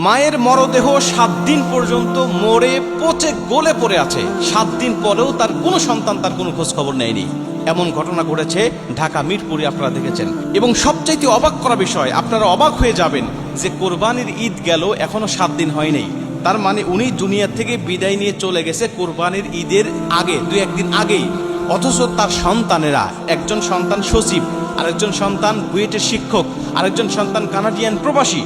মায়ের মরদেহ 7 দিন পর্যন্ত মরে পচে গলে পড়ে আছে। 7 দিন পরেও তার কোনো সন্তান তার কোনো খোঁজ খবর নেয়নি। এমন ঘটনা ঘটেছে ঢাকা মিরপুরে, আপনারা দেখেছেন। এবং সবচাইতে অবাক করা বিষয়, আপনারা অবাক হয়ে যাবেন যে কোরবানির ঈদ গেল, এখনো 7 দিন হয়নি। তার মানে উনি দুনিয়া থেকে বিদায় নিয়ে চলে গেছে কোরবানির ঈদের আগে, 2-1 দিন আগেই। অথচ তার সন্তানেরা, একজন সন্তান সচিব, আরেকজন সন্তান বুয়েটের শিক্ষক, আরেকজন সন্তান কানাডিয়ান প্রবাসী,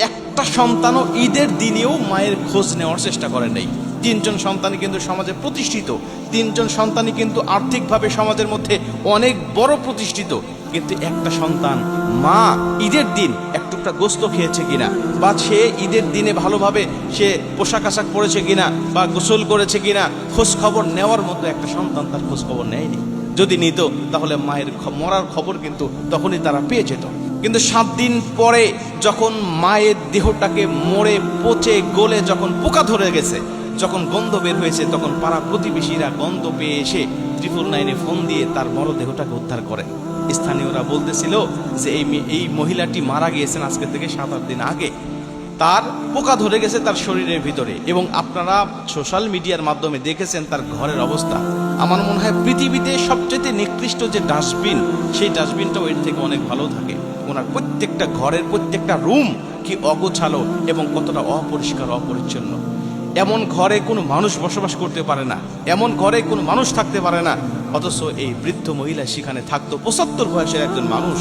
একটা সন্তানও ঈদের দিনেও মায়ের খোঁজ নেওয়ার চেষ্টা করেন নাই। 3জন সন্তানই কিন্তু সমাজে প্রতিষ্ঠিত, 3জন সন্তানই কিন্তু আর্থিকভাবে সমাজের মধ্যে অনেক বড় প্রতিষ্ঠিত, কিন্তু একটা সন্তান মা ঈদের দিন এক টুকরা গোস্ত খেয়েছে কিনা, বা সে ঈদের দিনে ভালোভাবে সে পোশাক আশাক পরেছে কিনা, বা গোসল করেছে কিনা, খোঁজ খবর নেওয়ার মতো একটা সন্তান তার খোঁজ খবর নেয়নি। যদি নিত তাহলে মায়ের মরার খবর কিন্তু তখনই তারা পেয়ে যেত। কিন্তু 7 দিন পরে যখন মায়ের দেহটাকে মরে পচে গলে যখন পোকা ধরে গেছে, যখন গন্ধ বের হয়েছে, তখন পাড়া প্রতিবেশীরা গন্ধ পেয়ে এসে 999-এ ফোন দিয়ে তার মরদেহটাকে উদ্ধার করে। স্থানীয়রা বলতেছিল যে এই মহিলাটি মারা গিয়েছেন আজকে থেকে 7-8 দিন আগে। তার পোকা ধরে গেছে তার শরীরের ভিতরে, এবং আপনারা সোশ্যাল মিডিয়ার মাধ্যমে দেখেছেন তার ঘরের অবস্থা। আমার মনে হয় পৃথিবীতে সবচেয়ে নিকৃষ্ট যে ডাস্টবিন, সেই ডাস্টবিনটাও এর থেকে অনেক ভালো থাকে। ওনার প্রত্যেকটা ঘরের প্রত্যেকটা রুম কি অগোছালো এবং কতটা অপরিষ্কার অপরিচ্ছন্ন। এমন ঘরে কোনো মানুষ বসবাস করতে পারে না, এমন ঘরে কোনো মানুষ থাকতে পারে না। অথচ এই বৃদ্ধ মহিলা সেখানে থাকতো, 75 বয়সের একজন মানুষ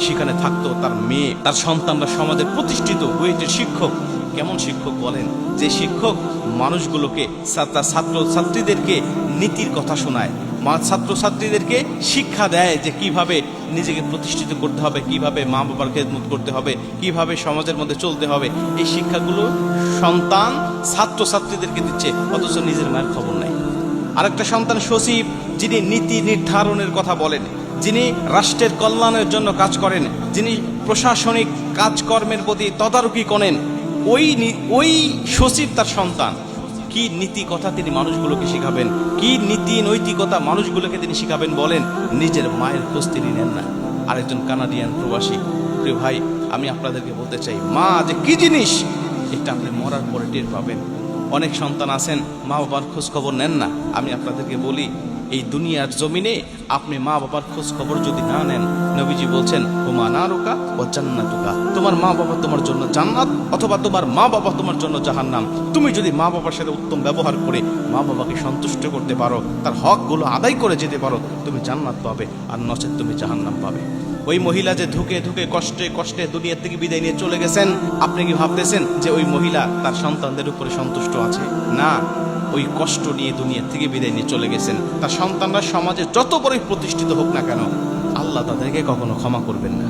সেখানে থাকতো। তার মেয়ে, তার সন্তানরা সমাজের প্রতিষ্ঠিত বুয়েটের শিক্ষক। কেমন শিক্ষক বলেন? যে শিক্ষক মানুষগুলোকে, ছাত্র ছাত্রীদেরকে নীতির কথা শোনায়, ছাত্র ছাত্রীদেরকে শিক্ষা দেয় যে কিভাবে নিজেকে প্রতিষ্ঠিত করতে হবে, কিভাবে মা বাবার খেদমত করতে হবে, কিভাবে সমাজের মধ্যে চলতে হবে। এই শিক্ষাগুলো সন্তান ছাত্র ছাত্রীদেরকে দিচ্ছে, অথচ নিজের মায়ের খবর নাই। আরেকটা সন্তান সচিব, যিনি নীতি নির্ধারণের কথা বলেন, যিনি রাষ্ট্রের কল্যাণের জন্য কাজ করেন, যিনি প্রশাসনিক কাজকর্মের প্রতি তদারকি করেন, ওই সচিব তার সন্তান। কি নীতি কথা তিনি মানুষগুলোকে শিখাবেন, কি নীতি নৈতিকতা মানুষগুলোকে তিনি শিখাবেন বলেন? নিজের মায়ের খোঁজ তিনি নেন না। আরেকজন কানাডিয়ান প্রবাসী। প্রিয় ভাই, আমি আপনাদেরকে বলতে চাই, মা যে কি জিনিস এটা আপনি মরার পরে টের পাবেন। অনেক সন্তান আছেন মা বাবার খোঁজ খবর নেন না। আমি আপনাদেরকে বলি, এই দুনিয়ার জমিনে আপনি মা বাবার খোঁজ খবর যদি না নেন, নবীজি বলছেন হুমা নারুকা ও জান্নাতুকা, তোমার মা বাবা তোমার জন্য জান্নাত, অথবা তোমার মা বাবা তোমার জন্য জাহান্নাম। তুমি যদি মা বাবার সাথে উত্তম ব্যবহার করে মা বাবাকে সন্তুষ্ট করতে পারো, তার হকগুলো আদায় করে যেতে পারো, তুমি জান্নাত পাবে, আর নচেত তুমি জাহান্নাম পাবে। ওই মহিলা যে ধুকে ধুকে কষ্টে কষ্টে দুনিয়া থেকে বিদায় নিয়ে চলে গেছেন, আপনি কি ভাবতেছেন যে ওই মহিলা তার সন্তানদের উপরে সন্তুষ্ট আছে? না, ওই কষ্ট নিয়ে দুনিয়া থেকে বিদায় নিয়ে চলে গেছেন। তার সন্তানরা সমাজে যত বড়ই প্রতিষ্ঠিত হোক না কেন, আল্লাহ তাদেরকে কখনো ক্ষমা করবেন না।